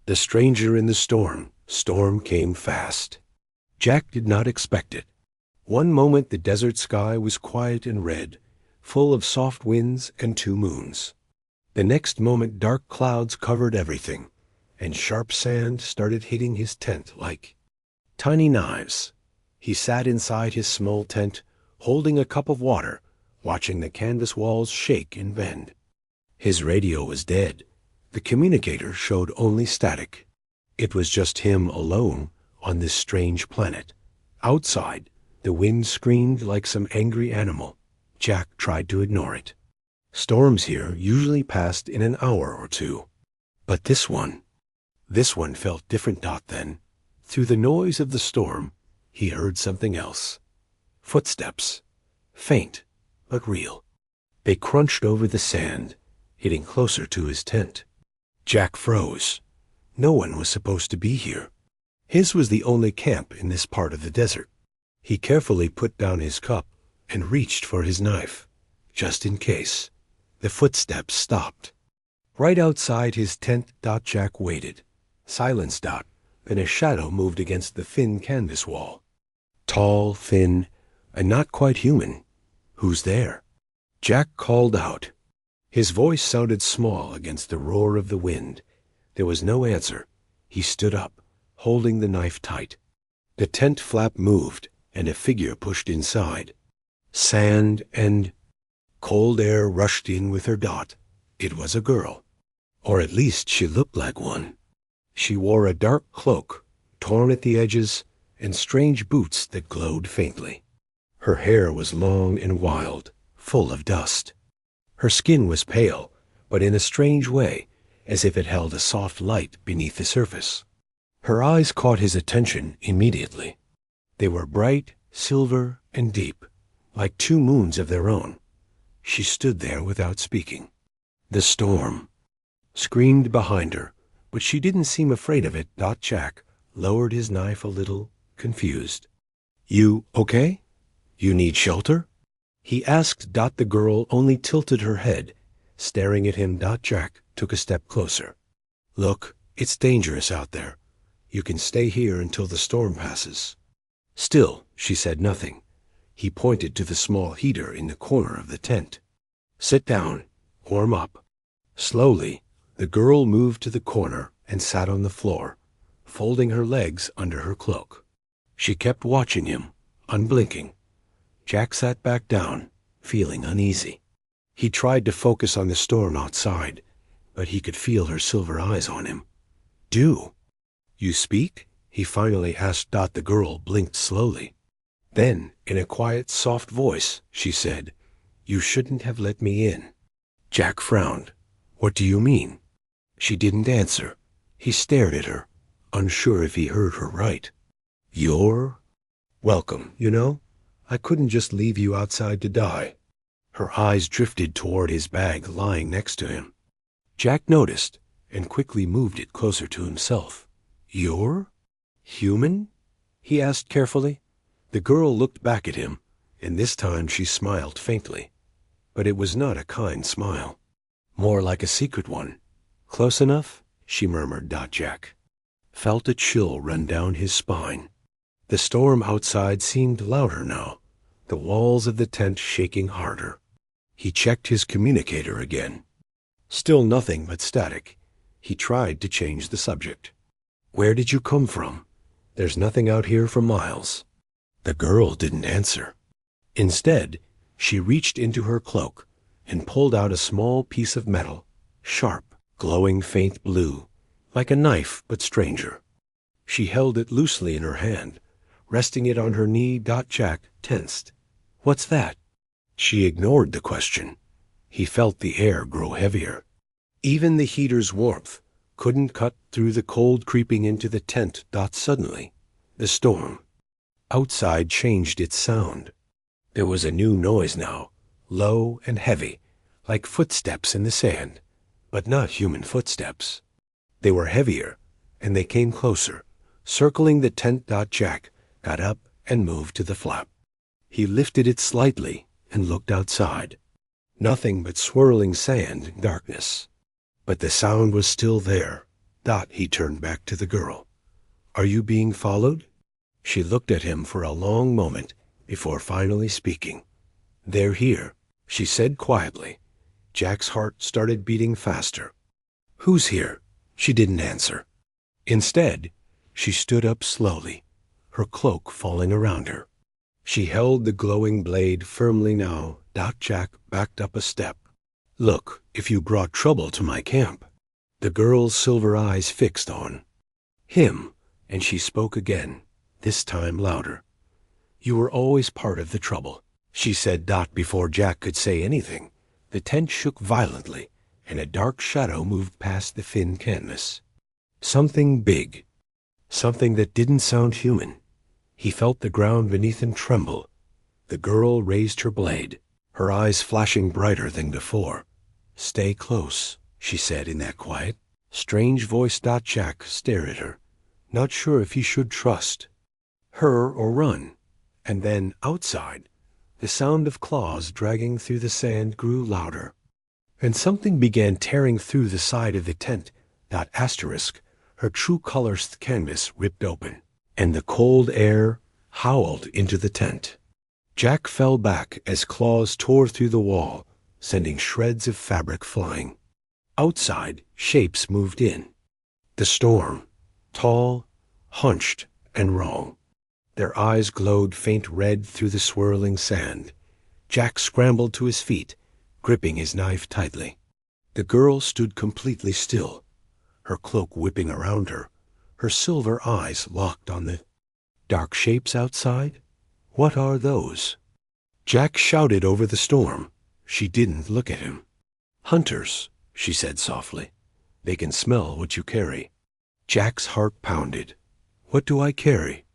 The stranger in the storm. Storm came fast. Jack did not expect it. One moment the desert sky was quiet and red, full of soft winds and 2 moons. The next moment dark clouds covered everything, and sharp sand started hitting his tent like tiny knives. He sat inside his small tent, holding a cup of water, watching the canvas walls shake and bend. His radio was dead. The communicator showed only static. It was just him alone on this strange planet. Outside, the wind screamed like some angry animal. Jack tried to ignore it. Storms here usually passed in an hour or 2. But this one felt different. Then, through the noise of the storm, he heard something else. Footsteps. Faint, but real. They crunched over the sand, hitting closer to his tent. Jack froze. No one was supposed to be here. His was the only camp in this part of the desert. He carefully put down his cup and reached for his knife, just in case. The footsteps stopped. Right outside his tent. Jack waited. Silence. Then a shadow moved against the thin canvas wall. Tall, thin, and not quite human. Who's there? Jack called out. His voice sounded small against the roar of the wind. There was no answer. He stood up, holding the knife tight. The tent flap moved, and a figure pushed inside. Sand and cold air rushed in with her. It was a girl. Or at least she looked like one. She wore a dark cloak, torn at the edges, and strange boots that glowed faintly. Her hair was long and wild, full of dust. Her skin was pale, but in a strange way, as if it held a soft light beneath the surface. Her eyes caught his attention immediately. They were bright, silver, and deep, like 2 moons of their own. She stood there without speaking. The storm screamed behind her, but she didn't seem afraid of it. Jack lowered his knife a little, confused. You okay? You need shelter? He asked. The girl only tilted her head, staring at him. Jack took a step closer. Look, it's dangerous out there. You can stay here until the storm passes. Still, she said nothing. He pointed to the small heater in the corner of the tent. Sit down. Warm up. Slowly, the girl moved to the corner and sat on the floor, folding her legs under her cloak. She kept watching him, unblinking. Jack sat back down, feeling uneasy. He tried to focus on the storm outside, but he could feel her silver eyes on him. Do you speak? He finally asked. The girl blinked slowly. Then, in a quiet, soft voice, she said, You shouldn't have let me in. Jack frowned. What do you mean? She didn't answer. He stared at her, unsure if he heard her right. You're welcome, you know? I couldn't just leave you outside to die. Her eyes drifted toward his bag lying next to him. Jack noticed and quickly moved it closer to himself. You're human? He asked carefully. The girl looked back at him, and this time she smiled faintly. But it was not a kind smile. More like a secret one. Close enough? She murmured. Jack felt a chill run down his spine. The storm outside seemed louder now, the walls of the tent shaking harder. He checked his communicator again. Still nothing but static. He tried to change the subject. Where did you come from? There's nothing out here for miles. The girl didn't answer. Instead, she reached into her cloak and pulled out a small piece of metal, sharp, glowing faint blue, like a knife but stranger. She held it loosely in her hand, resting it on her knee. Jack tensed. What's that? She ignored the question. He felt the air grow heavier. Even the heater's warmth couldn't cut through the cold creeping into the tent. Suddenly, the storm outside changed its sound. There was a new noise now, low and heavy, like footsteps in the sand, but not human footsteps. They were heavier, and they came closer, circling the tent. Jack got up and moved to the flap. He lifted it slightly and looked outside. Nothing but swirling sand and darkness. But the sound was still there, Dot, he turned back to the girl. Are you being followed? She looked at him for a long moment before finally speaking. They're here, she said quietly. Jack's heart started beating faster. Who's here? She didn't answer. Instead, she stood up slowly, her cloak falling around her. She held the glowing blade firmly now. Jack backed up a step. Look, if you brought trouble to my camp. The girl's silver eyes fixed on him, and she spoke again, this time louder. You were always part of the trouble, she said. Before Jack could say anything, the tent shook violently, and a dark shadow moved past the thin canvas. Something big, something that didn't sound human. He felt the ground beneath him tremble. The girl raised her blade, her eyes flashing brighter than before. Stay close, she said in that quiet, strange voice. Jack stared at her, not sure if he should trust her or run. And then, outside, the sound of claws dragging through the sand grew louder, and something began tearing through the side of the tent. Her true colors canvas ripped open, and the cold air howled into the tent. Jack fell back as claws tore through the wall, sending shreds of fabric flying. Outside, shapes moved in. The storm, tall, hunched, and wrong. Their eyes glowed faint red through the swirling sand. Jack scrambled to his feet, gripping his knife tightly. The girl stood completely still, her cloak whipping around her, her silver eyes locked on the dark shapes outside. What are those? Jack shouted over the storm. She didn't look at him. Hunters, she said softly. They can smell what you carry. Jack's heart pounded. What do I carry?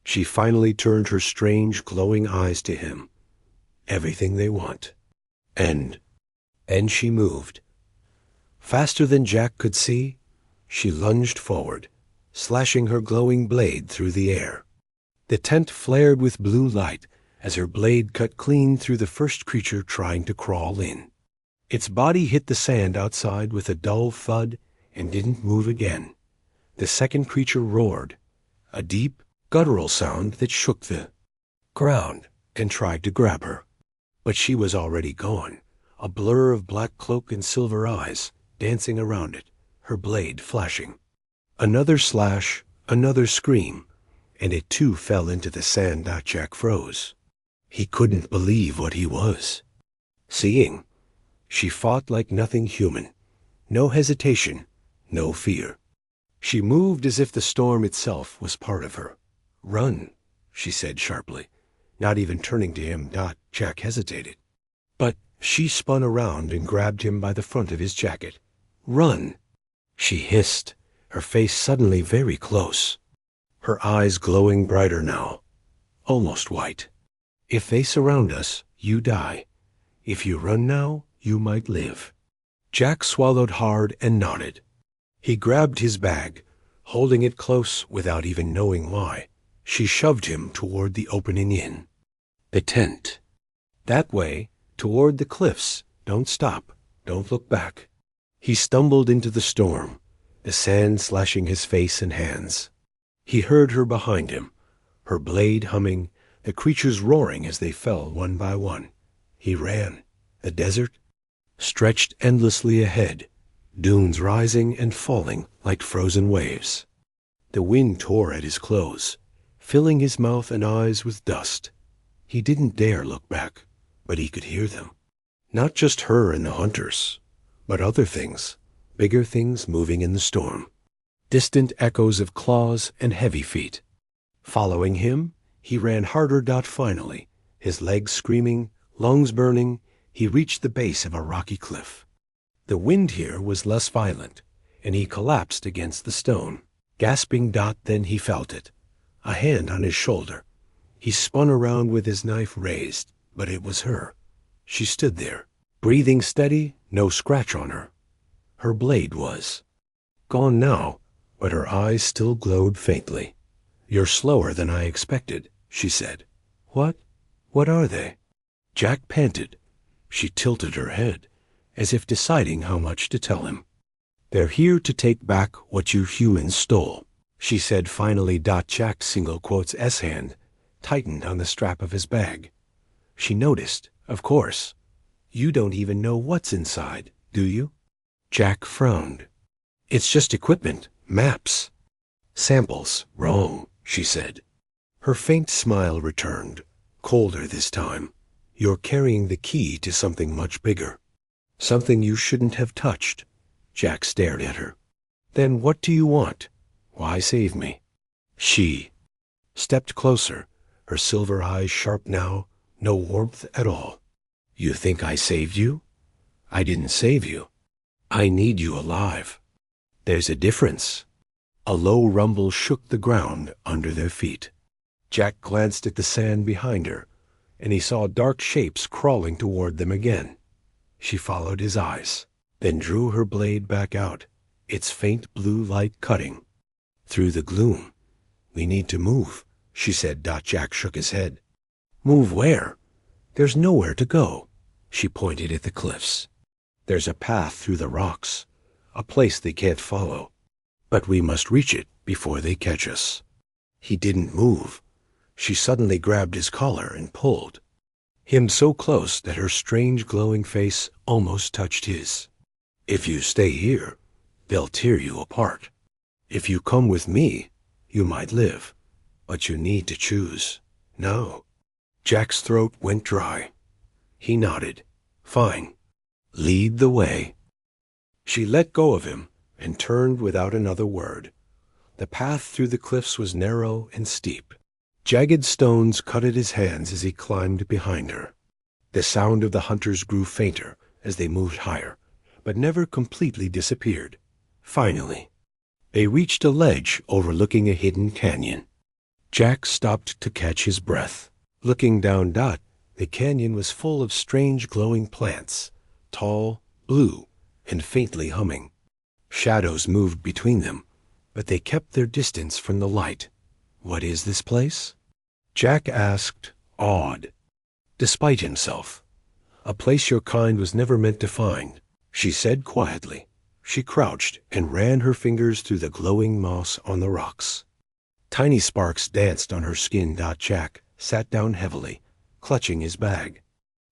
She finally turned her strange, glowing eyes to him. Everything they want. And she moved. Faster than Jack could see, she lunged forward, slashing her glowing blade through the air. The tent flared with blue light as her blade cut clean through the first creature trying to crawl in. Its body hit the sand outside with a dull thud and didn't move again. The second creature roared, a deep, guttural sound that shook the ground, and tried to grab her. But she was already gone, a blur of black cloak and silver eyes dancing around it, her blade flashing. Another slash, another scream, and it too fell into the sand. Jack froze. He couldn't believe what he was seeing. She fought like nothing human. No hesitation, no fear. She moved as if the storm itself was part of her. Run, she said sharply, not even turning to him. Jack hesitated. But she spun around and grabbed him by the front of his jacket. Run, she hissed, her face suddenly very close, her eyes glowing brighter now, almost white. If they surround us, you die. If you run now, you might live. Jack swallowed hard and nodded. He grabbed his bag, holding it close without even knowing why. She shoved him toward the opening in the tent. That way, toward the cliffs. Don't stop. Don't look back. He stumbled into the storm, the sand slashing his face and hands. He heard her behind him, her blade humming, the creatures roaring as they fell one by one. He ran. The desert stretched endlessly ahead, dunes rising and falling like frozen waves. The wind tore at his clothes, filling his mouth and eyes with dust. He didn't dare look back, but he could hear them. Not just her and the hunters, but other things, bigger things moving in the storm. Distant echoes of claws and heavy feet. Following him, he ran harder. Finally, his legs screaming, lungs burning, he reached the base of a rocky cliff. The wind here was less violent, and he collapsed against the stone, gasping. Then he felt it, a hand on his shoulder. He spun around with his knife raised, but it was her. She stood there, breathing steady, no scratch on her. Her blade was gone now, but her eyes still glowed faintly. You're slower than I expected, she said. What are they? Jack panted. She tilted her head, as if deciding how much to tell him. They're here to take back what you humans stole, she said finally. Jack's single quotes S hand tightened on the strap of his bag. She noticed, of course. You don't even know what's inside, do you? Jack frowned. It's just equipment, maps. Samples. Wrong, she said. Her faint smile returned, colder this time. You're carrying the key to something much bigger. Something you shouldn't have touched. Jack stared at her. Then what do you want? Why save me? She stepped closer, her silver eyes sharp now, no warmth at all. You think I saved you? I didn't save you. I need you alive. There's a difference. A low rumble shook the ground under their feet. Jack glanced at the sand behind her, and he saw dark shapes crawling toward them again. She followed his eyes, then drew her blade back out, its faint blue light cutting through the gloom. We need to move, she said. Jack shook his head. Move where? There's nowhere to go. She pointed at the cliffs. There's a path through the rocks, a place they can't follow. But we must reach it before they catch us. He didn't move. She suddenly grabbed his collar and pulled him so close that her strange glowing face almost touched his. If you stay here, they'll tear you apart. If you come with me, you might live, but you need to choose. No. Jack's throat went dry. He nodded. Fine. Lead the way. She let go of him and turned without another word. The path through the cliffs was narrow and steep. Jagged stones cut at his hands as he climbed behind her. The sound of the hunters grew fainter as they moved higher, but never completely disappeared. Finally, they reached a ledge overlooking a hidden canyon. Jack stopped to catch his breath. Looking down, the canyon was full of strange glowing plants, tall, blue, and faintly humming. Shadows moved between them, but they kept their distance from the light. What is this place? Jack asked, awed, despite himself. A place your kind was never meant to find, she said quietly. She crouched and ran her fingers through the glowing moss on the rocks. Tiny sparks danced on her skin. Jack sat down heavily, clutching his bag.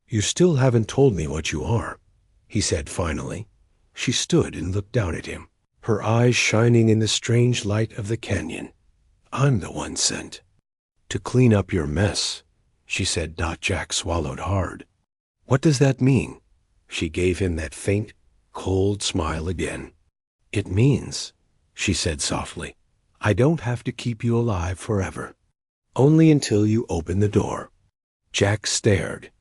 You still haven't told me what you are, he said finally. She stood and looked down at him, her eyes shining in the strange light of the canyon. I'm the one sent to clean up your mess, she said. Jack swallowed hard. What does that mean? She gave him that faint, cold smile again. It means, she said softly, I don't have to keep you alive forever. Only until you open the door. Jack stared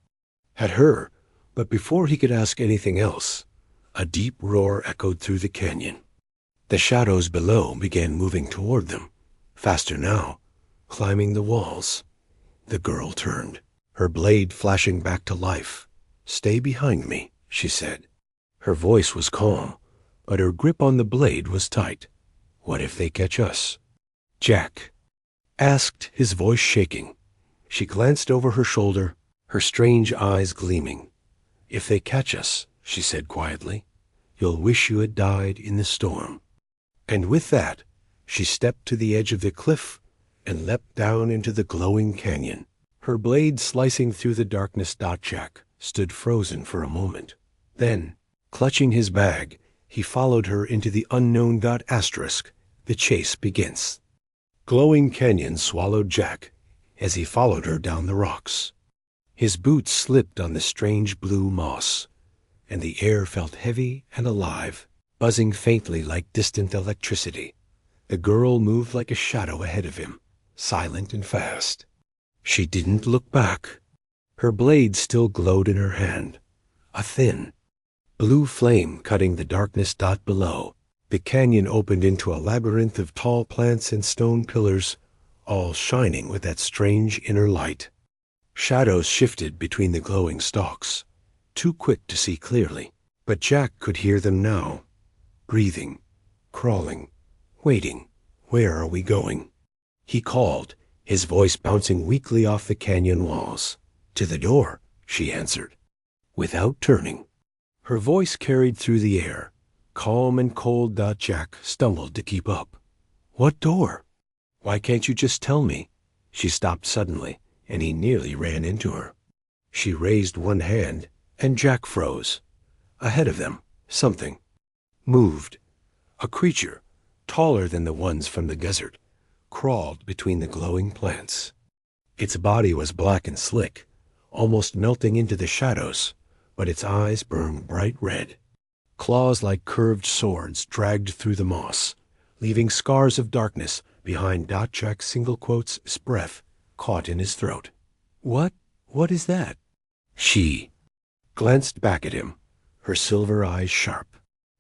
at her, but before he could ask anything else, a deep roar echoed through the canyon. The shadows below began moving toward them, faster now, climbing the walls. The girl turned, her blade flashing back to life. Stay behind me, she said. Her voice was calm, but her grip on the blade was tight. What if they catch us? Jack asked, his voice shaking. She glanced over her shoulder, her strange eyes gleaming. If they catch us, she said quietly, you'll wish you had died in the storm. And with that, she stepped to the edge of the cliff and leapt down into the glowing canyon, her blade slicing through the darkness. Jack stood frozen for a moment. Then, clutching his bag, he followed her into the unknown. The chase begins. Glowing canyon swallowed Jack as he followed her down the rocks. His boots slipped on the strange blue moss, and the air felt heavy and alive, buzzing faintly like distant electricity. The girl moved like a shadow ahead of him, silent and fast. She didn't look back. Her blade still glowed in her hand, a thin, blue flame cutting the darkness. Below, the canyon opened into a labyrinth of tall plants and stone pillars, all shining with that strange inner light. Shadows shifted between the glowing stalks, too quick to see clearly, but Jack could hear them now, breathing, crawling, waiting. Where are we going? He called, his voice bouncing weakly off the canyon walls. To the door, she answered, without turning. Her voice carried through the air, Calm and cold. Jack stumbled to keep up. What door? Why can't you just tell me? She stopped suddenly, and he nearly ran into her. She raised one hand, and Jack froze. Ahead of them, something moved. A creature, taller than the ones from the desert, crawled between the glowing plants. Its body was black and slick, almost melting into the shadows, but its eyes burned bright red. Claws like curved swords dragged through the moss, leaving scars of darkness behind. Jack's single quotes, breath caught in his throat. What is that? She glanced back at him, her silver eyes sharp.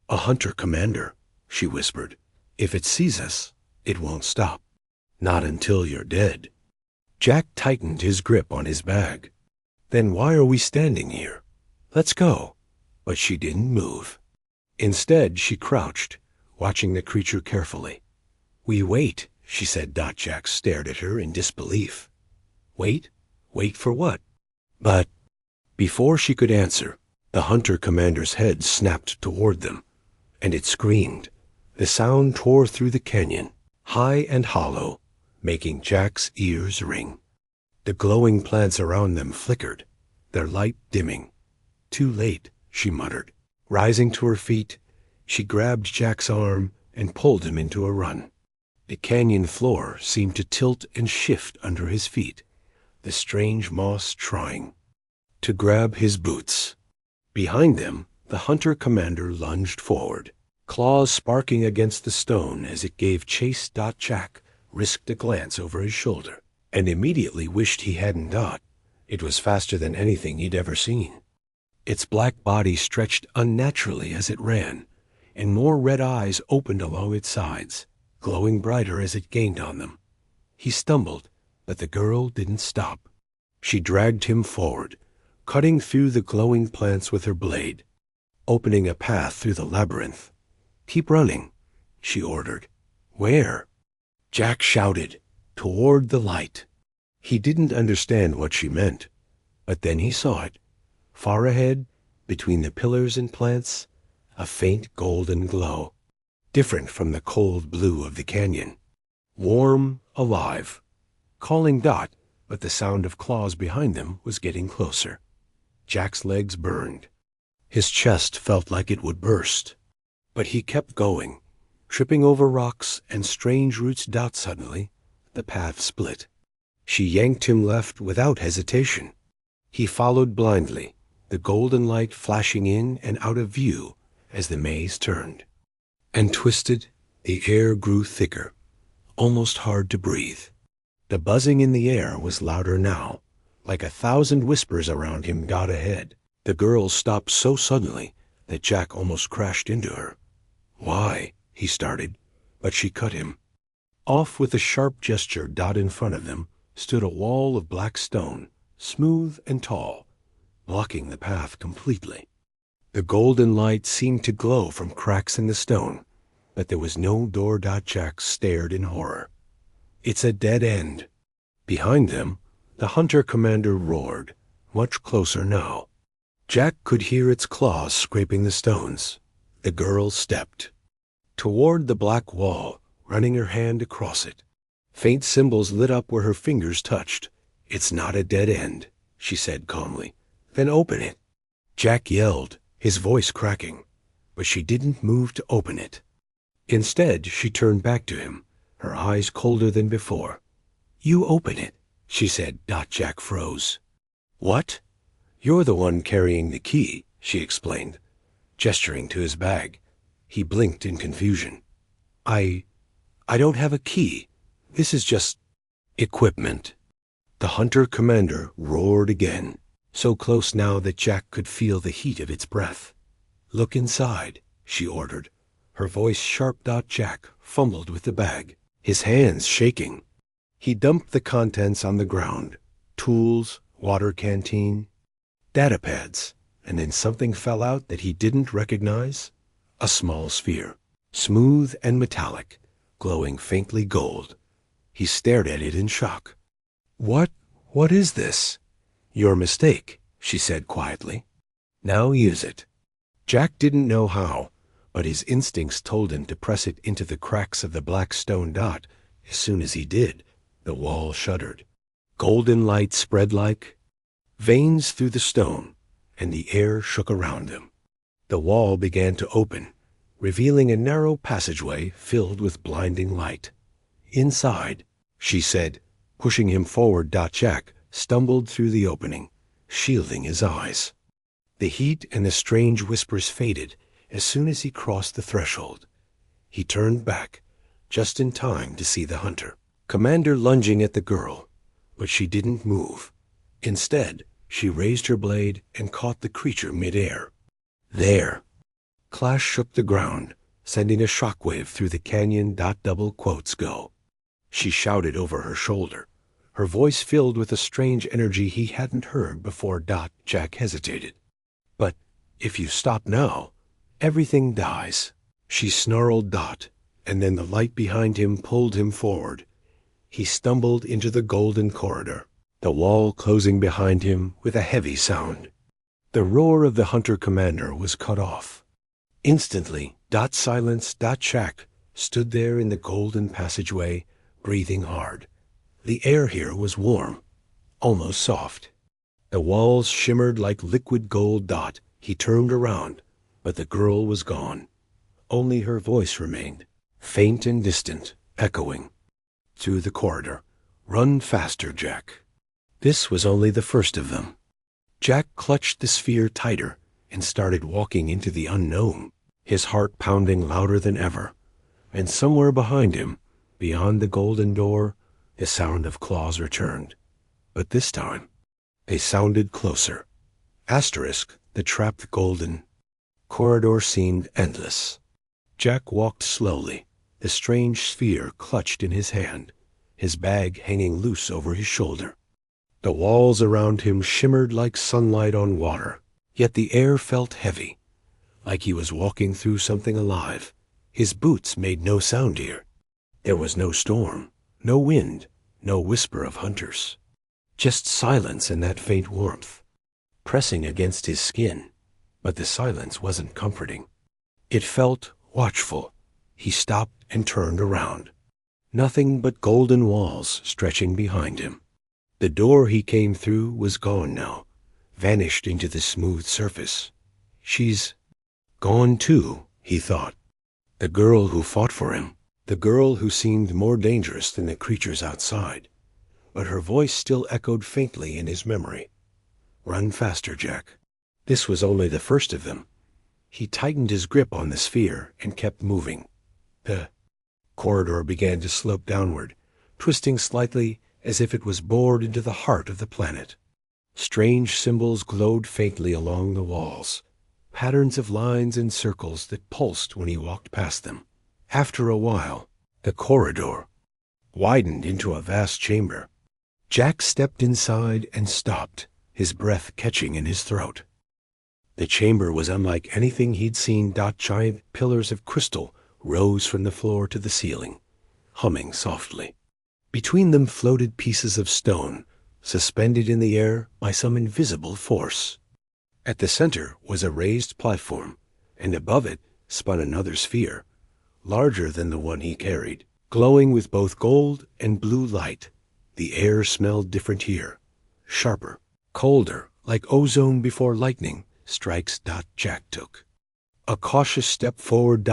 A hunter commander, she whispered. If it sees us, it won't stop. Not until you're dead. Jack tightened his grip on his bag. Then why are we standing here? Let's go. But she didn't move. Instead, she crouched, watching the creature carefully. We wait, she said. Jack stared at her in disbelief. Wait? Wait for what? But before she could answer, the hunter commander's head snapped toward them, and it screamed. The sound tore through the canyon, high and hollow, making Jack's ears ring. The glowing plants around them flickered, their light dimming. Too late, she muttered. Rising to her feet, she grabbed Jack's arm and pulled him into a run. The canyon floor seemed to tilt and shift under his feet, the strange moss trying to grab his boots. Behind them, the hunter commander lunged forward, claws sparking against the stone as it gave chase. Jack risked a glance over his shoulder and immediately wished he hadn't. It was faster than anything he'd ever seen. Its black body stretched unnaturally as it ran, and more red eyes opened along its sides, glowing brighter as it gained on them. He stumbled, but the girl didn't stop. She dragged him forward, cutting through the glowing plants with her blade, opening a path through the labyrinth. Keep running, she ordered. Where? Jack shouted, toward the light. He didn't understand what she meant, but then he saw it. Far ahead, between the pillars and plants, a faint golden glow, different from the cold blue of the canyon. Warm, alive, calling. But the sound of claws behind them was getting closer. Jack's legs burned. His chest felt like it would burst. But he kept going, tripping over rocks and strange roots. Suddenly, the path split. She yanked him left without hesitation. He followed blindly, the golden light flashing in and out of view as the maze turned and twisted. The air grew thicker, almost hard to breathe. The buzzing in the air was louder now, like 1,000 whispers around him. Ahead, the girl stopped so suddenly that Jack almost crashed into her. Why? He started, but she cut him off with a sharp gesture. In front of them stood a wall of black stone, smooth and tall, blocking the path completely. The golden light seemed to glow from cracks in the stone, but there was no door. Jack stared in horror. It's a dead end. Behind them, the hunter commander roared, much closer now. Jack could hear its claws scraping the stones. The girl stepped toward the black wall, running her hand across it. Faint symbols lit up where her fingers touched. It's not a dead end, she said calmly. Then open it. Jack yelled, his voice cracking, but she didn't move to open it. Instead, she turned back to him, her eyes colder than before. You open it, she said. Jack froze. What? You're the one carrying the key, she explained, gesturing to his bag. He blinked in confusion. I don't have a key. This is just equipment. The hunter commander roared again, so close now that Jack could feel the heat of its breath. Look inside, she ordered, her voice sharp. Jack fumbled with the bag, his hands shaking. He dumped the contents on the ground, tools, water canteen, data pads, and then something fell out that he didn't recognize. A small sphere, smooth and metallic, glowing faintly gold. He stared at it in shock. What is this? Your mistake, she said quietly. Now use it. Jack didn't know how, but his instincts told him to press it into the cracks of the black stone. As soon as he did, the wall shuddered. Golden light spread like veins through the stone, and the air shook around him. The wall began to open, revealing a narrow passageway filled with blinding light. "Inside," she said, pushing him forward. Jack stumbled through the opening, shielding his eyes. The heat and the strange whispers faded as soon as he crossed the threshold. He turned back, just in time to see the hunter commander lunging at the girl, but she didn't move. Instead, she raised her blade and caught the creature mid-air. There! Clash shook the ground, sending a shockwave through the canyon. Double quotes go. She shouted over her shoulder, her voice filled with a strange energy he hadn't heard before. Jack hesitated. "But if you stop now, everything dies," she snarled. And then the light behind him pulled him forward. He stumbled into the golden corridor, the wall closing behind him with a heavy sound. The roar of the hunter commander was cut off. Instantly, silence. Jack stood there in the golden passageway, breathing hard. The air here was warm, almost soft. The walls shimmered like liquid gold. He turned around, but the girl was gone. Only her voice remained, faint and distant, echoing through the corridor. "Run faster, Jack." This was only the first of them. Jack clutched the sphere tighter and started walking into the unknown, his heart pounding louder than ever. And somewhere behind him, beyond the golden door, the sound of claws returned. But this time, they sounded closer. The trapped golden corridor seemed endless. Jack walked slowly, the strange sphere clutched in his hand, his bag hanging loose over his shoulder. The walls around him shimmered like sunlight on water, yet the air felt heavy, like he was walking through something alive. His boots made no sound here. There was no storm, no wind, no whisper of hunters. Just silence and that faint warmth, pressing against his skin. But the silence wasn't comforting. It felt watchful. He stopped and turned around. Nothing but golden walls stretching behind him. The door he came through was gone now, vanished into the smooth surface. "She's gone too," he thought. The girl who fought for him, the girl who seemed more dangerous than the creatures outside. But her voice still echoed faintly in his memory. "Run faster, Jack." This was only the first of them. He tightened his grip on the sphere and kept moving. The corridor began to slope downward, twisting slightly as if it was bored into the heart of the planet. Strange symbols glowed faintly along the walls, patterns of lines and circles that pulsed when he walked past them. After a while, the corridor widened into a vast chamber. Jack stepped inside and stopped, his breath catching in his throat. The chamber was unlike anything he'd seen. Giant pillars of crystal rose from the floor to the ceiling, humming softly. Between them floated pieces of stone, suspended in the air by some invisible force. At the center was a raised platform, and above it spun another sphere, larger than the one he carried, glowing with both gold and blue light. The air smelled different here, sharper, colder, like ozone before lightning strikes. Jack took a cautious step forward.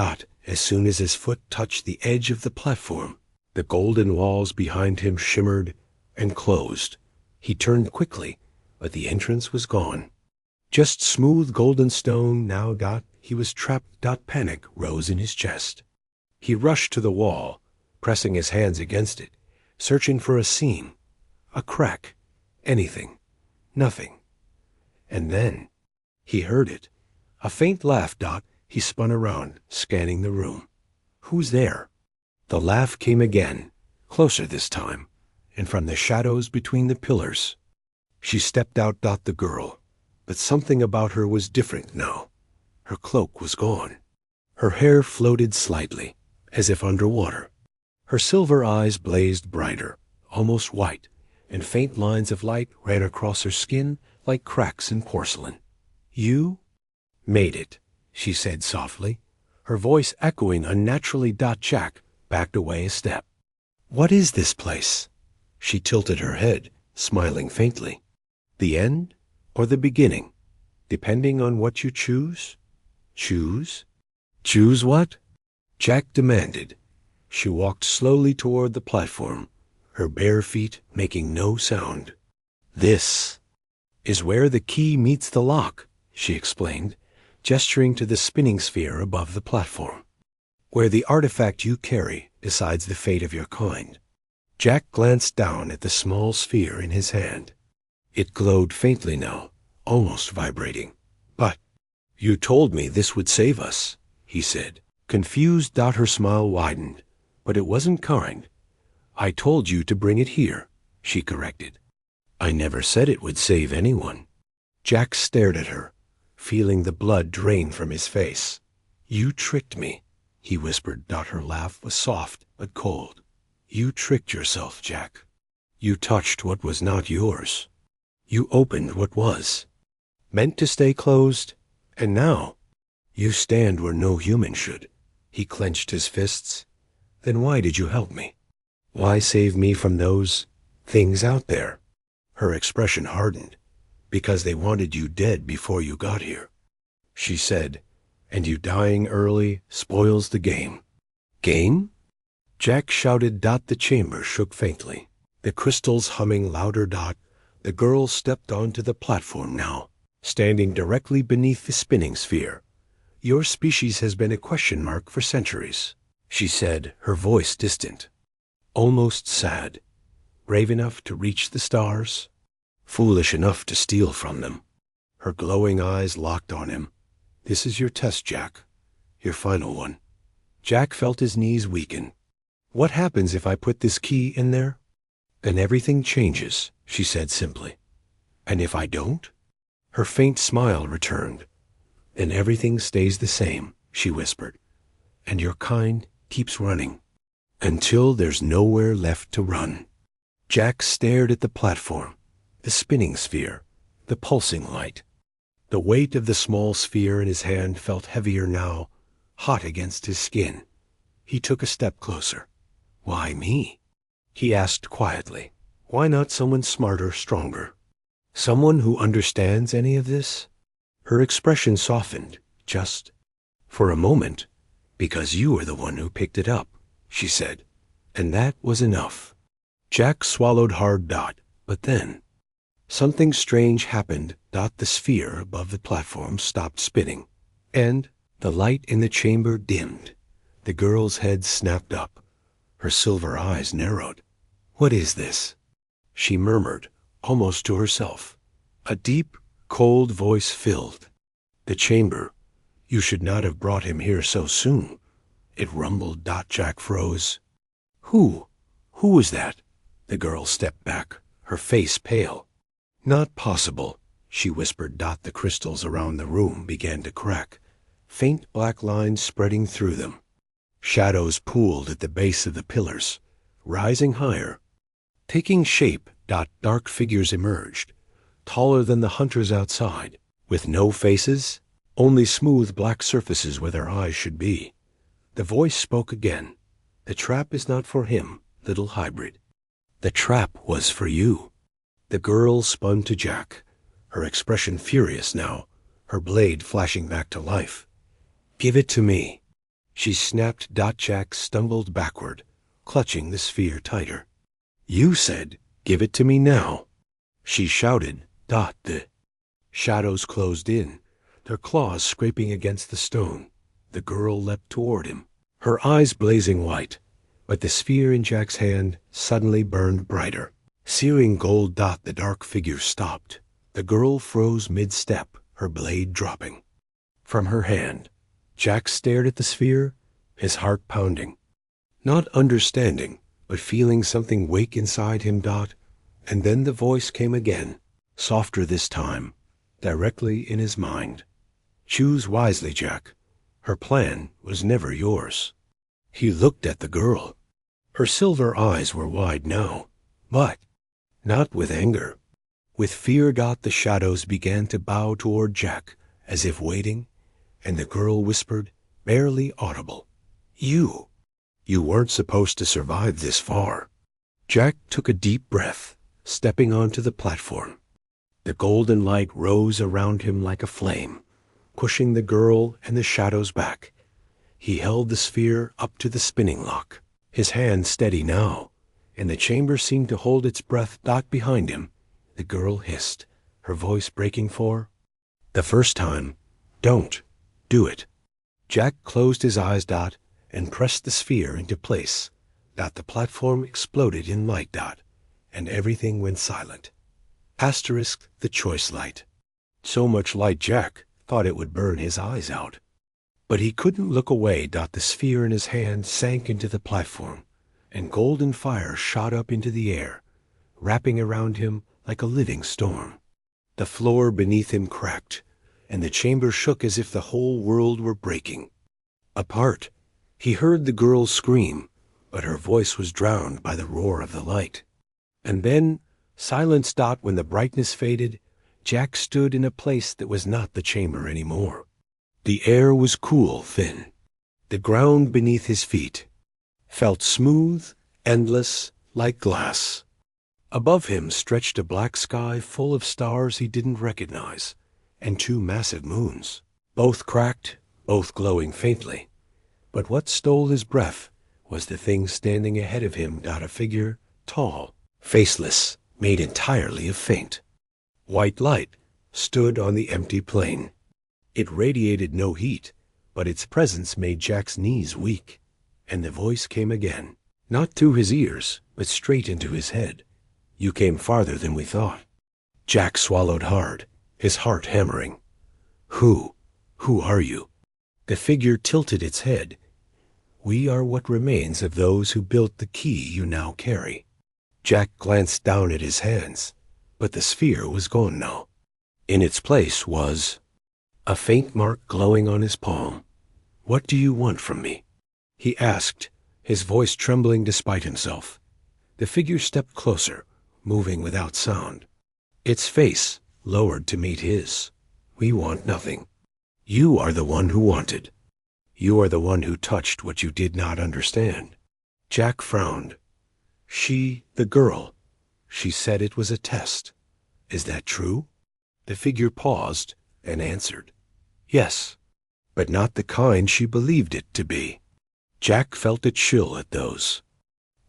As soon as his foot touched the edge of the platform, the golden walls behind him shimmered and closed. He turned quickly, but the entrance was gone. Just smooth golden stone now. He was trapped. Panic rose in his chest. He rushed to the wall, pressing his hands against it, searching for a seam, a crack, anything, nothing. And then he heard it, a faint laugh. He spun around, scanning the room. "Who's there?" The laugh came again, closer this time, and from the shadows between the pillars. She stepped out. The girl, but something about her was different now. Her cloak was gone. Her hair floated slightly, as if underwater. Her silver eyes blazed brighter, almost white, and faint lines of light ran across her skin like cracks in porcelain. "You made it," she said softly, her voice echoing unnaturally. Jack backed away a step. What is this place? She tilted her head, smiling faintly. The end or the beginning, depending on what you choose? Choose? Choose what? Jack demanded. She walked slowly toward the platform, her bare feet making no sound. This is where the key meets the lock, she explained, gesturing to the spinning sphere above the platform. Where the artifact you carry decides the fate of your kind. Jack glanced down at the small sphere in his hand. It glowed faintly now, almost vibrating. But you told me this would save us, he said. Confused, her smile widened, but it wasn't kind. I told you to bring it here, she corrected. I never said it would save anyone. Jack stared at her, feeling the blood drain from his face. You tricked me, he whispered. Her laugh was soft but cold. You tricked yourself, Jack. You touched what was not yours. You opened what was. Meant to stay closed, and now you stand where no human should. He clenched his fists. Then why did you help me? Why save me from those things out there? Her expression hardened. Because they wanted you dead before you got here, she said, and you dying early spoils the game. Game? Jack shouted. The chamber shook faintly, the crystals humming louder. The girl stepped onto the platform now, standing directly beneath the spinning sphere. Your species has been a question mark for centuries, she said, her voice distant, almost sad. Brave enough to reach the stars, foolish enough to steal from them. Her glowing eyes locked on him. This is your test, Jack. Your final one. Jack felt his knees weaken. What happens if I put this key in there? Then everything changes, she said simply. And if I don't? Her faint smile returned. Then everything stays the same, she whispered. And your kind keeps running. Until there's nowhere left to run. Jack stared at the platform, the spinning sphere, the pulsing light. The weight of the small sphere in his hand felt heavier now, hot against his skin. He took a step closer. Why me? He asked quietly. Why not someone smarter, stronger? Someone who understands any of this? Her expression softened, just for a moment. Because you were the one who picked it up, she said. And that was enough. Jack swallowed hard. But then something strange happened. The sphere above the platform stopped spinning, and the light in the chamber dimmed. The girl's head snapped up. Her silver eyes narrowed. What is this? She murmured, almost to herself. A deep, cold voice filled the chamber. You should not have brought him here so soon, it rumbled. Jack froze. Who was that? The girl stepped back, her face pale. Not possible, she whispered. The crystals around the room began to crack, faint black lines spreading through them. Shadows pooled at the base of the pillars, rising higher, taking shape. Dark figures emerged, taller than the hunters outside, with no faces, only smooth black surfaces where their eyes should be. The voice spoke again. The trap is not for him, little hybrid. The trap was for you. The girl spun to Jack, her expression furious now, her blade flashing back to life. Give it to me. She snapped. Jack stumbled backward, clutching the sphere tighter. You said, give it to me now, she shouted. The shadows closed in, their claws scraping against the stone. The girl leapt toward him, her eyes blazing white, but the sphere in Jack's hand suddenly burned brighter. Searing gold. The dark figure stopped. The girl froze mid-step, her blade dropping from her hand. Jack stared at the sphere, his heart pounding, not understanding, but feeling something wake inside him. And then the voice came again, softer this time, directly in his mind. Choose wisely, Jack. Her plan was never yours. He looked at the girl. Her silver eyes were wide now, but not with anger, with fear. The shadows began to bow toward Jack, as if waiting, and the girl whispered, barely audible. You weren't supposed to survive this far." Jack took a deep breath, stepping onto the platform. The golden light rose around him like a flame, pushing the girl and the shadows back. He held the sphere up to the spinning lock, his hand steady now, and the chamber seemed to hold its breath. Behind him, the girl hissed, her voice breaking for the first time. "Don't do it." Jack closed his eyes. And pressed the sphere into place. The platform exploded in light. And everything went silent. Asterisk the choice light. So much light Jack thought it would burn his eyes out. But he couldn't look away. The sphere in his hand sank into the platform, and golden fire shot up into the air, wrapping around him like a living storm. The floor beneath him cracked, and the chamber shook as if the whole world were breaking apart. He heard the girl scream, but her voice was drowned by the roar of the light. And then silence. When the brightness faded, Jack stood in a place that was not the chamber anymore. The air was cool, thin. The ground beneath his feet felt smooth, endless, like glass. Above him stretched a black sky full of stars he didn't recognize, and 2 massive moons, both cracked, both glowing faintly. But what stole his breath was the thing standing ahead of him. A figure, tall, faceless, made entirely of faint white light, stood on the empty plain. It radiated no heat, but its presence made Jack's knees weak. And the voice came again, not through his ears, but straight into his head. "You came farther than we thought." Jack swallowed hard, his heart hammering. Who are you?" The figure tilted its head. "We are what remains of those who built the key you now carry." Jack glanced down at his hands, but the sphere was gone now. In its place was a faint mark glowing on his palm. "What do you want from me?" he asked, his voice trembling despite himself. The figure stepped closer, moving without sound. Its face lowered to meet his. "We want nothing. You are the one who wanted. You are the one who touched what you did not understand." Jack frowned. The girl, she said it was a test. Is that true?" The figure paused and answered, "Yes, but not the kind she believed it to be." Jack felt a chill at those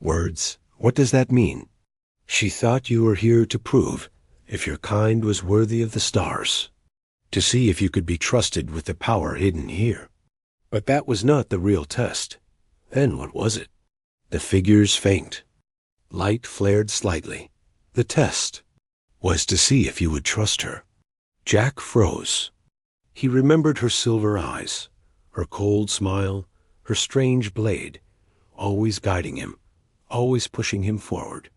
words. "What does that mean?" "She thought you were here to prove if your kind was worthy of the stars, to see if you could be trusted with the power hidden here. But that was not the real test. Then what was it?" The figure's faint light flared slightly. "The test was to see if you would trust her." Jack froze. He remembered her silver eyes, her cold smile, her strange blade, always guiding him, always pushing him forward,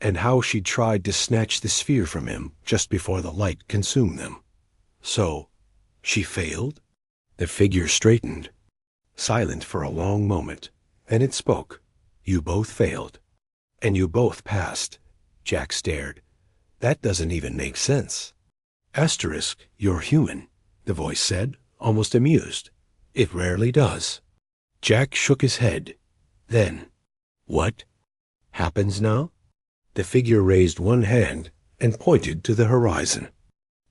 and how she'd tried to snatch the sphere from him just before the light consumed them. So, she failed? The figure straightened, silent for a long moment. Then it spoke. "You both failed. And you both passed." Jack stared. "That doesn't even make sense." Asterisk, "You're human," the voice said, almost amused. "It rarely does." Jack shook his head. Then, "What happens now?" The figure raised one hand and pointed to the horizon.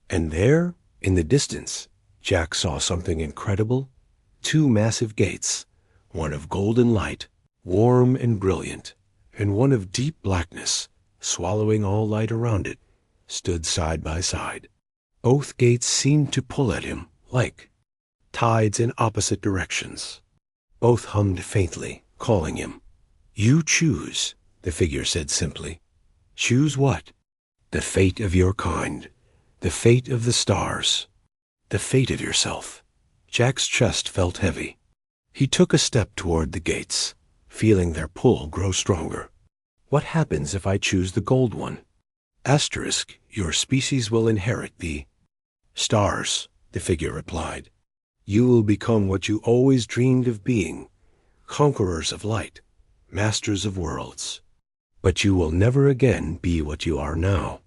And there, in the distance, Jack saw something incredible. 2 massive gates, one of golden light, warm and brilliant, and one of deep blackness, swallowing all light around it, stood side by side. Both gates seemed to pull at him, like tides in opposite directions. Both hummed faintly, calling him. "You choose," the figure said simply. "Choose what?" "The fate of your kind, the fate of the stars, the fate of yourself." Jack's chest felt heavy. He took a step toward the gates, feeling their pull grow stronger. "What happens if I choose the gold one?" Asterisk, "Your species will inherit the stars," the figure replied. "You will become what you always dreamed of being, conquerors of light, masters of worlds. But you will never again be what you are now."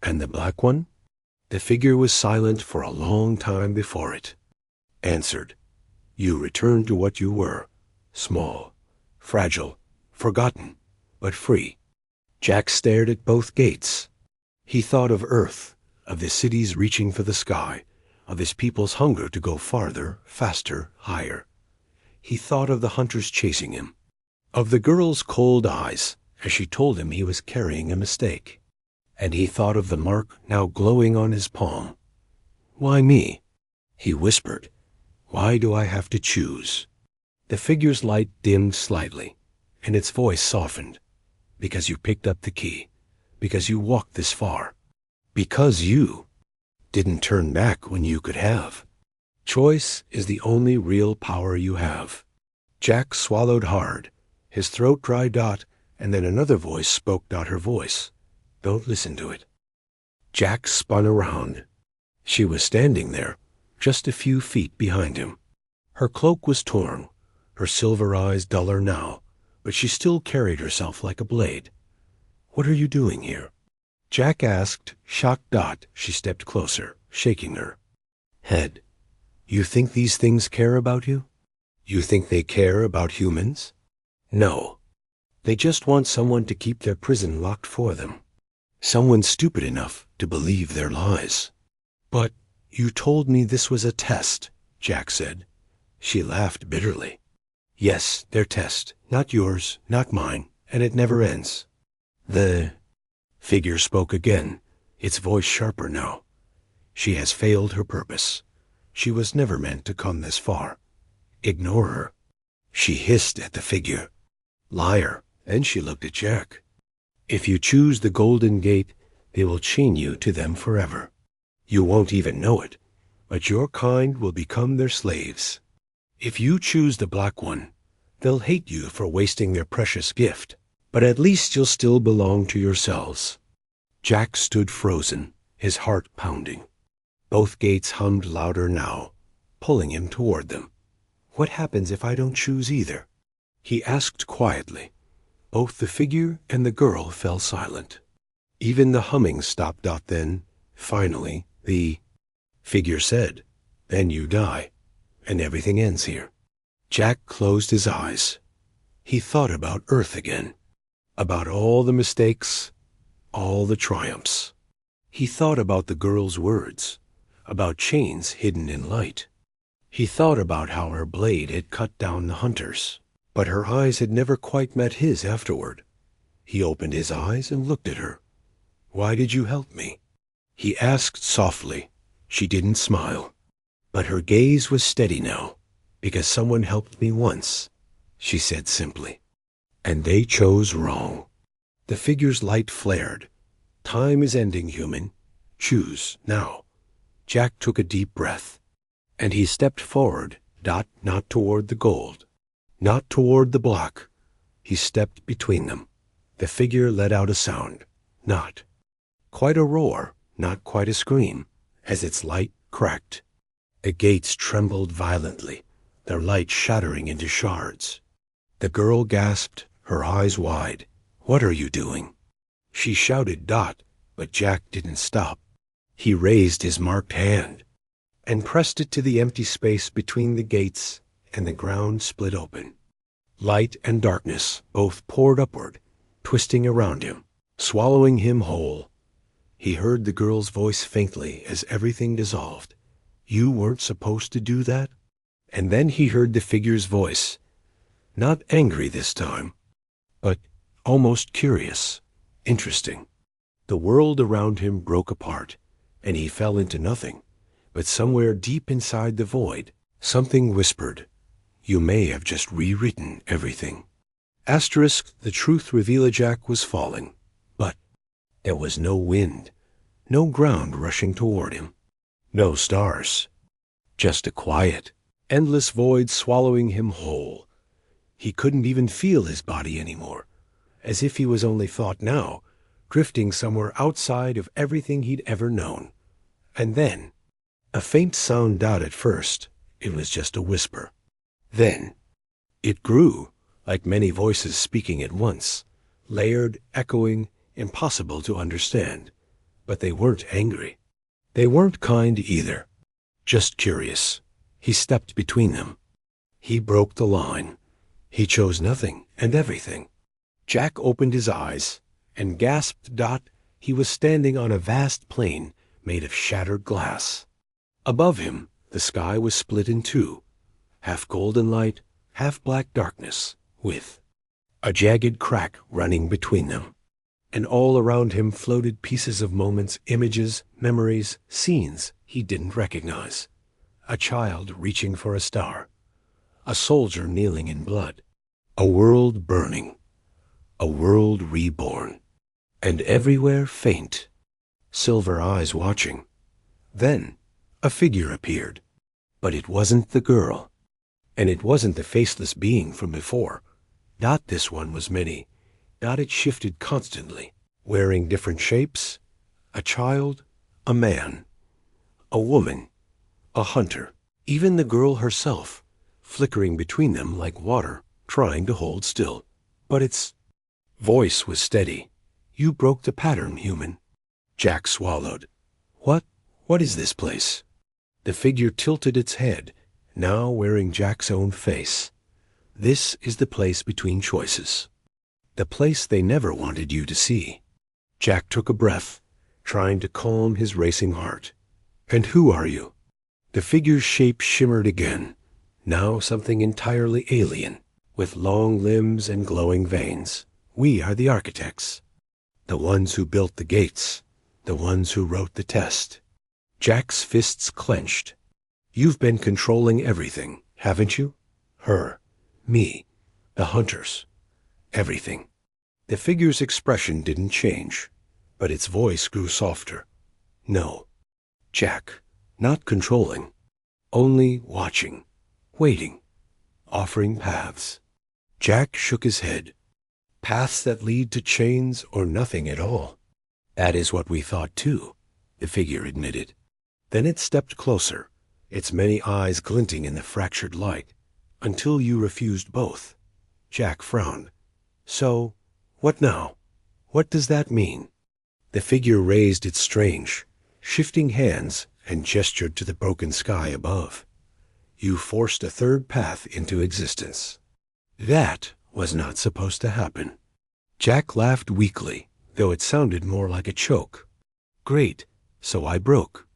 "And the black one?" The figure was silent for a long time before it answered. You return to what you were, small, fragile, forgotten, but free. Jack stared at both gates. He thought of Earth, of the cities reaching for the sky, of his people's hunger to go farther, faster, higher. He thought of the hunters chasing him, of the girl's cold eyes as she told him he was carrying a mistake. And he thought of the mark now glowing on his palm. "Why me?" he whispered. "Why do I have to choose?" The figure's light dimmed slightly, and its voice softened. "Because you picked up the key. Because you walked this far. Because you didn't turn back when you could have. Choice is the only real power you have." Jack swallowed hard. His throat dried out, and then another voice spoke out her voice. "Don't listen to it." Jack spun around. She was standing there, just a few feet behind him. Her cloak was torn, her silver eyes duller now, but she still carried herself like a blade. "What are you doing here?" Jack asked, shocked. She stepped closer, shaking her head. "You think these things care about you? You think they care about humans? No. They just want someone to keep their prison locked for them. Someone stupid enough to believe their lies." "But you told me this was a test," Jack said. She laughed bitterly. "Yes, their test, not yours, not mine, and it never ends." The figure spoke again, its voice sharper now. "She has failed her purpose. She was never meant to come this far. Ignore her." She hissed at the figure. "Liar," and she looked at Jack. "If you choose the Golden Gate, they will chain you to them forever. You won't even know it, but your kind will become their slaves. If you choose the Black One, they'll hate you for wasting their precious gift, but at least you'll still belong to yourselves." Jack stood frozen, his heart pounding. Both gates hummed louder now, pulling him toward them. "What happens if I don't choose either?" he asked quietly. Both the figure and the girl fell silent. Even the humming stopped out then. Finally, the figure said, "Then you die, and everything ends here." Jack closed his eyes. He thought about Earth again, about all the mistakes, all the triumphs. He thought about the girl's words, about chains hidden in light. He thought about how her blade had cut down the hunters, but her eyes had never quite met his afterward. He opened his eyes and looked at her. "Why did you help me?" he asked softly. She didn't smile, but her gaze was steady now. "Because someone helped me once," she said simply. "And they chose wrong." The figure's light flared. "Time is ending, human. Choose now." Jack took a deep breath, and he stepped forward, not toward the gold, not toward the block. He stepped between them. The figure let out a sound, not quite a roar, not quite a scream, as its light cracked. The gates trembled violently, their light shattering into shards. The girl gasped, her eyes wide. "What are you doing?" She shouted, but Jack didn't stop. He raised his marked hand and pressed it to the empty space between the gates, and the ground split open. Light and darkness both poured upward, twisting around him, swallowing him whole. He heard the girl's voice faintly as everything dissolved. "You weren't supposed to do that?" And then he heard the figure's voice, not angry this time, but almost curious, interesting. The world around him broke apart, and he fell into nothing. But somewhere deep inside the void, something whispered, "You may have just rewritten everything." The truth revealed Jack was falling, but there was no wind, no ground rushing toward him, no stars, just a quiet, endless void swallowing him whole. He couldn't even feel his body anymore, as if he was only thought now, drifting somewhere outside of everything he'd ever known. And then, a faint sound out at first, it was just a whisper. Then, it grew, like many voices speaking at once, layered, echoing, impossible to understand. But they weren't angry. They weren't kind either, just curious. He stepped between them. He broke the line. He chose nothing and everything. Jack opened his eyes and gasped. He was standing on a vast plain made of shattered glass. Above him, the sky was split in two, half golden light, half black darkness, with a jagged crack running between them. And all around him floated pieces of moments, images, memories, scenes he didn't recognize. A child reaching for a star, a soldier kneeling in blood, a world burning, a world reborn, and everywhere faint, silver eyes watching. Then a figure appeared, but it wasn't the girl, and it wasn't the faceless being from before. This one was many. It shifted constantly, wearing different shapes, a child, a man, a woman, a hunter, even the girl herself, flickering between them like water, trying to hold still. But its voice was steady. You broke the pattern, human. Jack swallowed. What is this place? The figure tilted its head, now wearing Jack's own face. This is the place between choices. The place they never wanted you to see. Jack took a breath, trying to calm his racing heart. And who are you? The figure's shape shimmered again, now something entirely alien, with long limbs and glowing veins. We are the architects, the ones who built the gates, the ones who wrote the test. Jack's fists clenched. You've been controlling everything, haven't you? Her, me, the hunters, everything. The figure's expression didn't change, but its voice grew softer. No, Jack, not controlling, only watching, waiting, offering paths. Jack shook his head. Paths that lead to chains or nothing at all. That is what we thought too, the figure admitted. Then it stepped closer, its many eyes glinting in the fractured light. Until you refused both. Jack frowned. So, what now? What does that mean? The figure raised its strange, shifting hands and gestured to the broken sky above. You forced a third path into existence. That was not supposed to happen. Jack laughed weakly, though it sounded more like a choke. Great, so I broke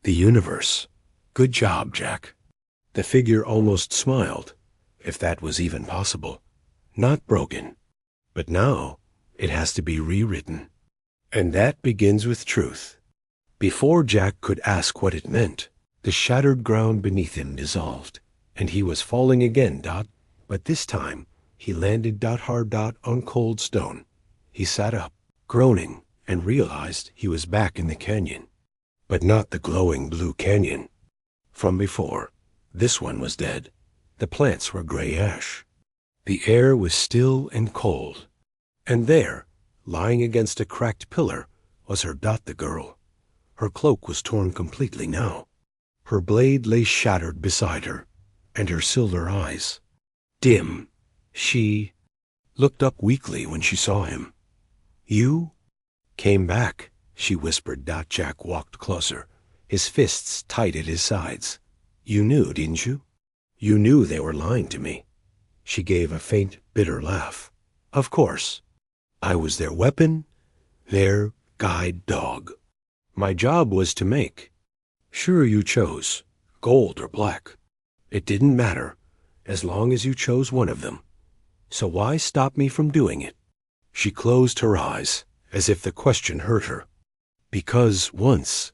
the universe. Good job, Jack. The figure almost smiled, if that was even possible. Not broken. But now it has to be rewritten. And that begins with truth. Before Jack could ask what it meant, the shattered ground beneath him dissolved, and he was falling again. But this time he landed hard on cold stone. He sat up, groaning, and realized he was back in the canyon. But not the glowing blue canyon from before. This one was dead. The plants were gray ash. The air was still and cold. And there, lying against a cracked pillar, was her the girl. Her cloak was torn completely now. Her blade lay shattered beside her, and her silver eyes, dim. She looked up weakly when she saw him. You came back, she whispered. Jack walked closer, his fists tight at his sides. You knew, didn't you? You knew they were lying to me. She gave a faint, bitter laugh. Of course. I was their weapon, their guide dog. My job was to make. Sure, you chose gold or black. It didn't matter, as long as you chose one of them. So why stop me from doing it? She closed her eyes, as if the question hurt her. Because once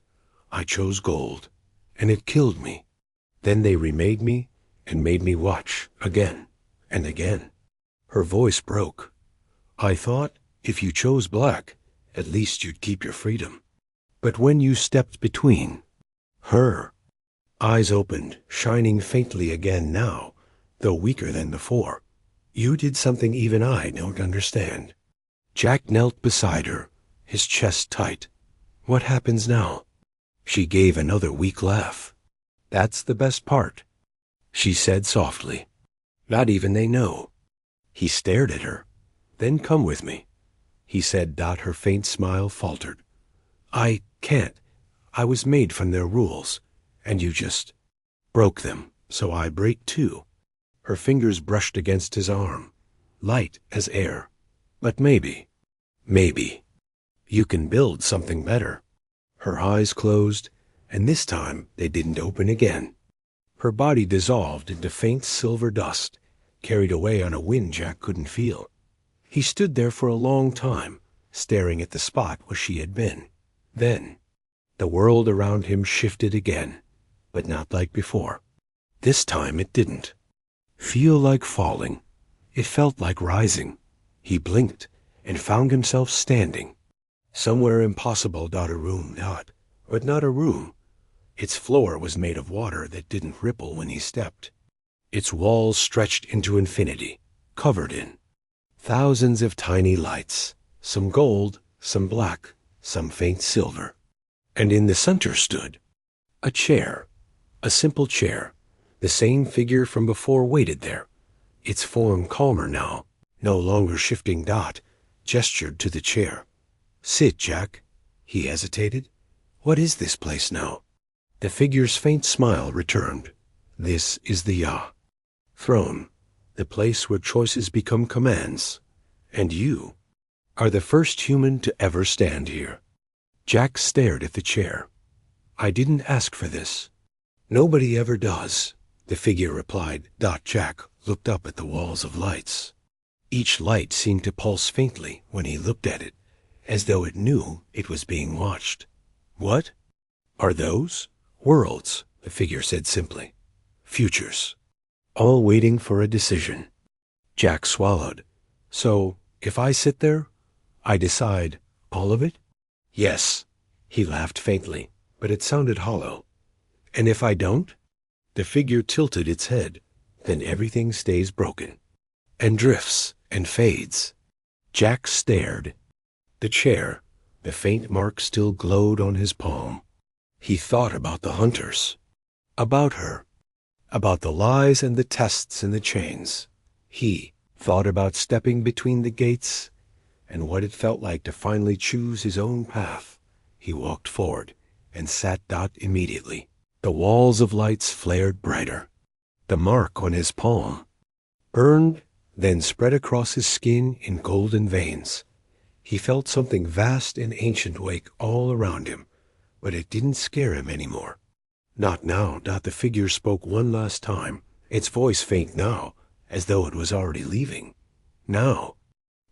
I chose gold, and it killed me. Then they remade me and made me watch again and again. Her voice broke. I thought if you chose black, at least you'd keep your freedom. But when you stepped between, her eyes opened, shining faintly again now, though weaker than before. You did something even I don't understand. Jack knelt beside her, his chest tight. What happens now? She gave another weak laugh. That's the best part, she said softly. Not even they know. He stared at her. Then come with me, he said. Her faint smile faltered. I can't. I was made from their rules, and you just broke them, so I break too. Her fingers brushed against his arm, light as air. But maybe, you can build something better. Her eyes closed, and this time they didn't open again. Her body dissolved into faint silver dust, carried away on a wind Jack couldn't feel. He stood there for a long time, staring at the spot where she had been. Then, the world around him shifted again, but not like before. This time it didn't feel like falling. It felt like rising. He blinked and found himself standing. Somewhere impossible, not a room, but not a room. Its floor was made of water that didn't ripple when he stepped. Its walls stretched into infinity, covered in thousands of tiny lights, some gold, some black, some faint silver. And in the center stood a chair, a simple chair. The same figure from before waited there, its form calmer now, no longer shifting. Gestured to the chair. "Sit, Jack." He hesitated. "What is this place now?" The figure's faint smile returned. "This is the throne, the place where choices become commands. And you are the first human to ever stand here." Jack stared at the chair. "I didn't ask for this." "Nobody ever does," the figure replied. Jack looked up at the walls of lights. Each light seemed to pulse faintly when he looked at it, as though it knew it was being watched. "What are those?" "Worlds," the figure said simply. "Futures. All waiting for a decision." Jack swallowed. "So, if I sit there, I decide all of it?" "Yes." He laughed faintly, but it sounded hollow. "And if I don't?" The figure tilted its head. "Then everything stays broken, and drifts, and fades." Jack stared. The chair, the faint mark still glowed on his palm. He thought about the hunters, about her, about the lies and the tests and the chains. He thought about stepping between the gates and what it felt like to finally choose his own path. He walked forward and sat immediately. The walls of lights flared brighter. The mark on his palm burned, then spread across his skin in golden veins. He felt something vast and ancient wake all around him, but it didn't scare him anymore. "Not now." The figure spoke one last time, its voice faint now, as though it was already leaving. "Now.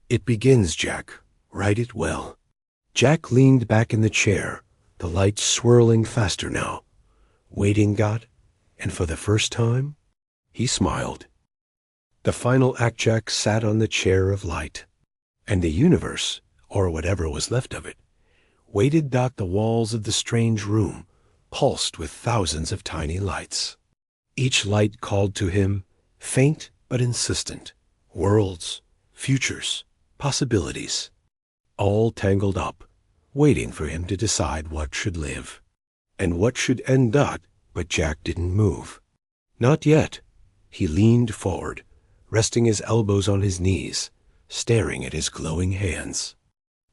It begins, Jack. Write it well." Jack leaned back in the chair, the lights swirling faster now. Waiting and for the first time, he smiled. The final act. Jack sat on the chair of light, and the universe, or whatever was left of it, waited. The walls of the strange room pulsed with thousands of tiny lights. Each light called to him, faint but insistent. Worlds, futures, possibilities, all tangled up, waiting for him to decide what should live and what should end. But Jack didn't move. Not yet. He leaned forward, resting his elbows on his knees, staring at his glowing hands.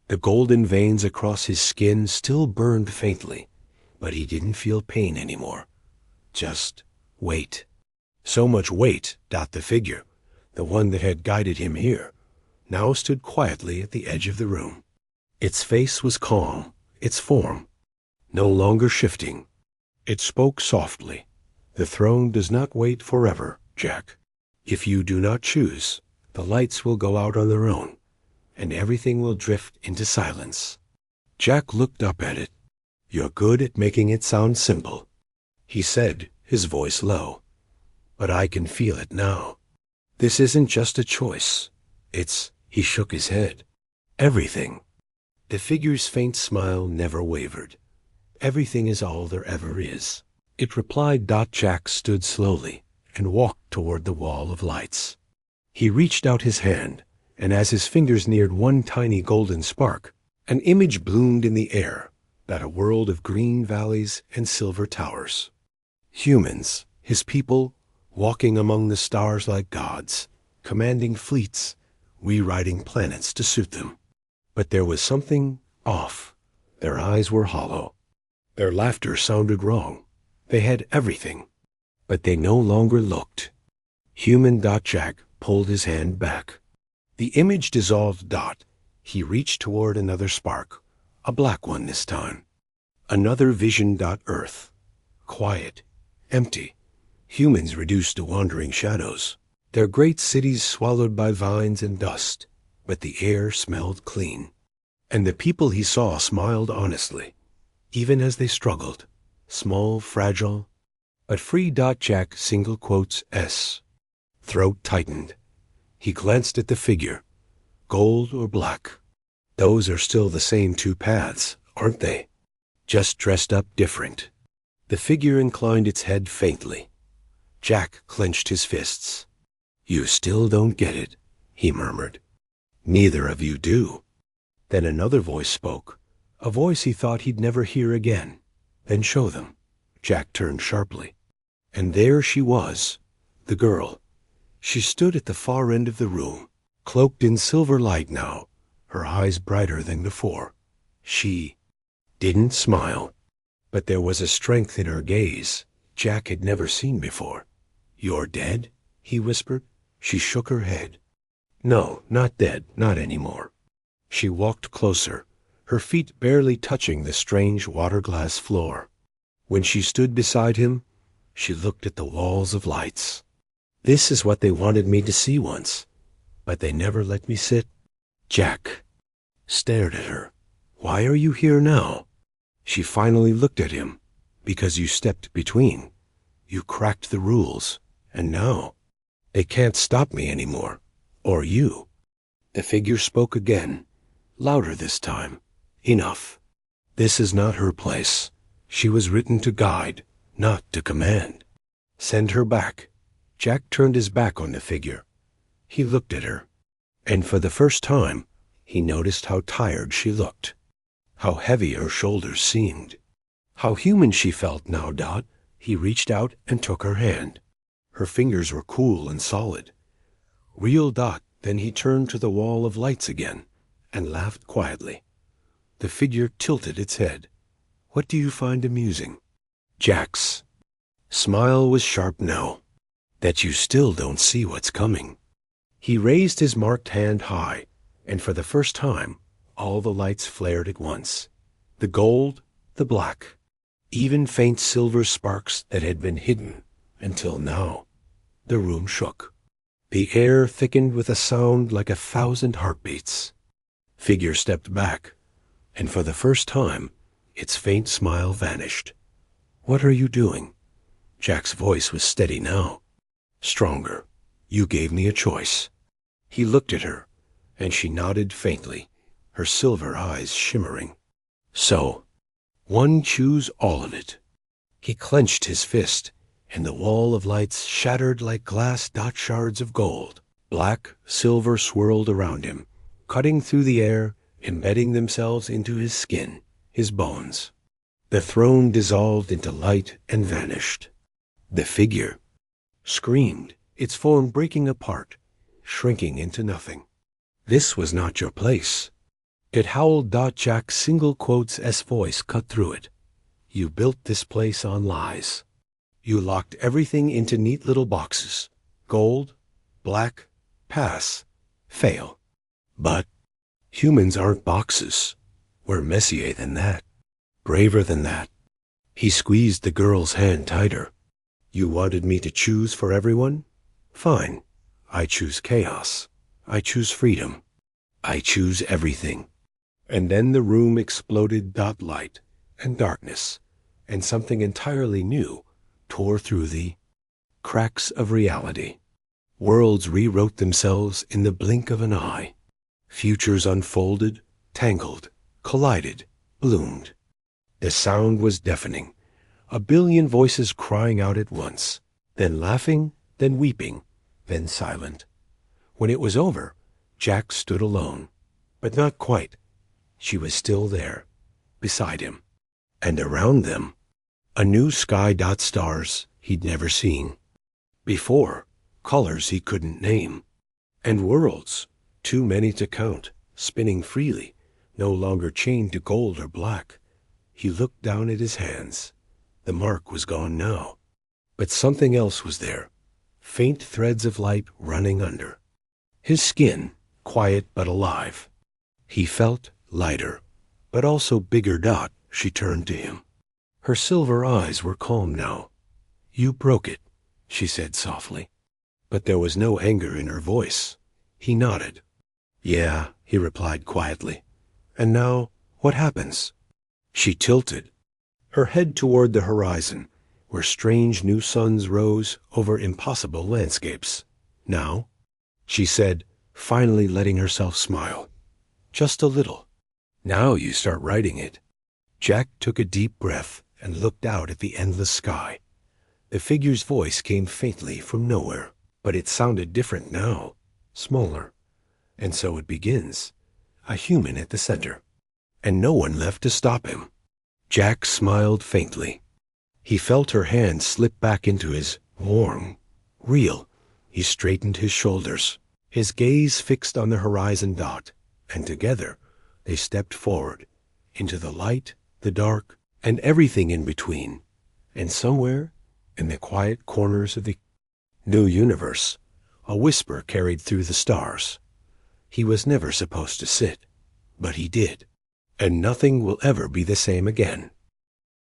The golden veins across his skin still burned faintly, but he didn't feel pain anymore. Just weight. So much weight. The figure, the one that had guided him here, now stood quietly at the edge of the room. Its face was calm, its form no longer shifting. It spoke softly. "The throne does not wait forever, Jack. If you do not choose, the lights will go out on their own, and everything will drift into silence." Jack looked up at it. "You're good at making it sound simple," he said, his voice low. "But I can feel it now. This isn't just a choice. It's—" he shook his head. "Everything." The figure's faint smile never wavered. "Everything is all there ever is," it replied. Jack stood slowly and walked toward the wall of lights. He reached out his hand, and as his fingers neared one tiny golden spark, an image bloomed in the air, a world of green valleys and silver towers. Humans, his people, walking among the stars like gods, commanding fleets, rewriting planets to suit them. But there was something off. Their eyes were hollow. Their laughter sounded wrong. They had everything, but they no longer looked. Human. Jack pulled his hand back. The image dissolved. He reached toward another spark, a black one this time. Another vision. Earth. Quiet. Empty. Humans reduced to wandering shadows. Their great cities swallowed by vines and dust, but the air smelled clean. And the people he saw smiled honestly, even as they struggled, small, fragile, but free. Jack single quotes S. Throat tightened. He glanced at the figure. Gold or black? Those are still the same two paths, aren't they? Just dressed up different. The figure inclined its head faintly. Jack clenched his fists. You still don't get it, he murmured. Neither of you do. Then another voice spoke, a voice he thought he'd never hear again. Then show them. Jack turned sharply. And there she was, the girl. She stood at the far end of the room, cloaked in silver light now, her eyes brighter than before. She didn't smile, but there was a strength in her gaze Jack had never seen before. You're dead? He whispered. She shook her head. No, not dead, not anymore. She walked closer, her feet barely touching the strange water-glass floor. When she stood beside him, she looked at the walls of lights. This is what they wanted me to see once, but they never let me sit. Jack stared at her. Why are you here now? She finally looked at him. Because you stepped between. You cracked the rules, and now they can't stop me anymore. Or you. The figure spoke again, louder this time. Enough. This is not her place. She was written to guide, not to command. Send her back. Jack turned his back on the figure. He looked at her, and for the first time, he noticed how tired she looked, how heavy her shoulders seemed, how human she felt now. He reached out and took her hand. Her fingers were cool and solid. Real. Then he turned to the wall of lights again and laughed quietly. The figure tilted its head. What do you find amusing? Jack's smile was sharp now. That you still don't see what's coming. He raised his marked hand high, and for the first time, all the lights flared at once. The gold, the black, even faint silver sparks that had been hidden until now. The room shook. The air thickened with a sound like 1,000 heartbeats. Figure stepped back, and for the first time, its faint smile vanished. What are you doing? Jack's voice was steady now. Stronger. You gave me a choice. He looked at her, and she nodded faintly, her silver eyes shimmering. So, one choose all of it. He clenched his fist, and the wall of lights shattered like glass shards of gold. Black, silver swirled around him, cutting through the air, embedding themselves into his skin, his bones. The throne dissolved into light and vanished. The figure screamed, its form breaking apart, shrinking into nothing. This was not your place. It howled. Jack's single quotes S voice cut through it. You built this place on lies. You locked everything into neat little boxes. Gold, black, pass, fail. But humans aren't boxes. We're messier than that, braver than that. He squeezed the girl's hand tighter. You wanted me to choose for everyone? Fine. I choose chaos. I choose freedom. I choose everything. And then the room exploded. Light and darkness, and something entirely new tore through the cracks of reality. Worlds rewrote themselves in the blink of an eye. Futures unfolded, tangled, collided, bloomed. The sound was deafening. 1,000,000,000 voices crying out at once, then laughing, then weeping, then silent. When it was over, Jack stood alone, but not quite. She was still there, beside him, and around them, a new sky. Stars he'd never seen before, colors he couldn't name, and worlds, too many to count, spinning freely, no longer chained to gold or black. He looked down at his hands. The mark was gone now, but something else was there, faint threads of light running under. His skin, quiet but alive. He felt lighter, but also bigger. She turned to him. Her silver eyes were calm now. "You broke it," she said softly. But there was no anger in her voice. He nodded. "Yeah," he replied quietly. "And now, what happens?" She tilted, her head toward the horizon, where strange new suns rose over impossible landscapes. "Now," she said, finally letting herself smile. "Just a little. Now you start writing it." Jack took a deep breath and looked out at the endless sky. The figure's voice came faintly from nowhere, but it sounded different now, smaller. "And so it begins, a human at the center, and no one left to stop him." Jack smiled faintly. He felt her hand slip back into his, warm, real. He straightened his shoulders, his gaze fixed on the horizon. And together they stepped forward into the light, the dark, and everything in between. And somewhere in the quiet corners of the new universe, a whisper carried through the stars. He was never supposed to sit, but he did. And nothing will ever be the same again.